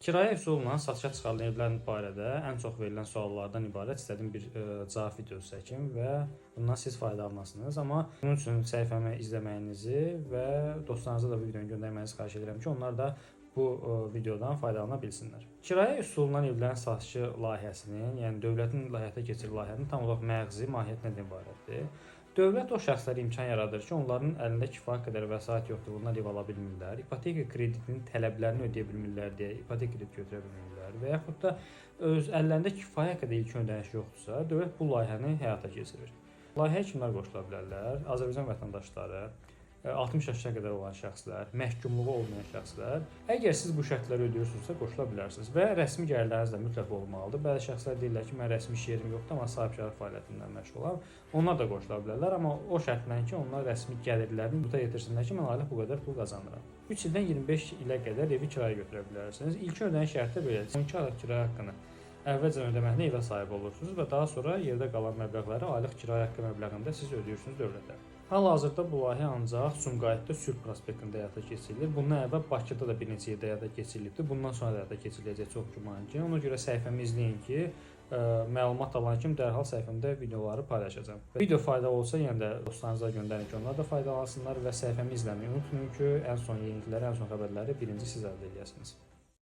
Kirayə üsulla satışa çıxarılan evlər barədə ən çox verilən suallardan ibarət istədim bir cavab videosu çəkim və bundan siz faydalanasınız. Amma bunun üçün səhifəmi izləməyinizi və dostlarınıza da bu videonu göndərməyinizi xahiş edirəm ki, onlar da bu videodan faydalana bilsinlər. Kirayə üsulundan evlərin satışı layihəsinin, yəni dövlətin həyata keçirdiyi layihənin tam olaraq məğzi, mahiyyəti nədən ibarətdir? Dövlət o şəxslərə imkan yaradır ki, onların əlində kifayət qədər vəsait yoxdur, bunlar ev ala bilmirlər. İpoteka kreditinin tələblərini ödəyə bilmirlər deyə ipoteka krediti götürə bilmirlər və yaxud da öz əllərində kifayət qədər ilkin ödəniş yoxdursa, dövlət bu layihəni həyata keçirir. Layihəyə kimlər qoşula bilərlər? Azərbaycan vətəndaşları, 60 yaşına qədər olan şəxslər, məhkumluğu olmayan şəxslər. Əgər siz bu şərtləri ödəyirsinizsə qoşula bilərsiniz və rəsmi gəlirləriniz də mütləq olmalıdır. Bəzi şəxslər deyirlər ki, mən rəsmi iş yerim yoxdur, amma sahibkarlıq fəaliyyətindən məşğulam. Onlar da qoşula bilərlər, amma o şərtlə ki, onlar rəsmi gəlirlərini sübuta yetirsinlər ki, mən aylıq bu qədər pul qazanıram. 3 ildən 25 ilə qədər evi kirayə götürə bilərsiniz. İlkin ödəniş şərti belədir. 12 aylıq kirayə haqqını əvvəlcə ödəməklə evə sahib olursunuz və daha sonra yerdə qalan məbləğləri aylıq kirayə haqqı məbləğində siz ödəyirsiniz dövlətə. Hal-hazırda bu layihə ancaq Sumqayıtda Sülh prospektində həyata keçirilir. Bundan əvvəl Bakıda da bir neçə yerdə həyata keçirilibdir. Bundan sonra da həyata keçiriləcək çox güman ki. Ona görə səhifəmi izləyin ki, məlumat alan kimi dərhal səhifəmdə videoları paylaşacağam. Video faydalı olsa, yenə də dostlarınıza göndərin ki, onlar da faydalansınlar və səhifəmi izləməyi unutmayın ki, ən son yenilikləri, ən son xəbərləri birinci siz əldə edəsiniz.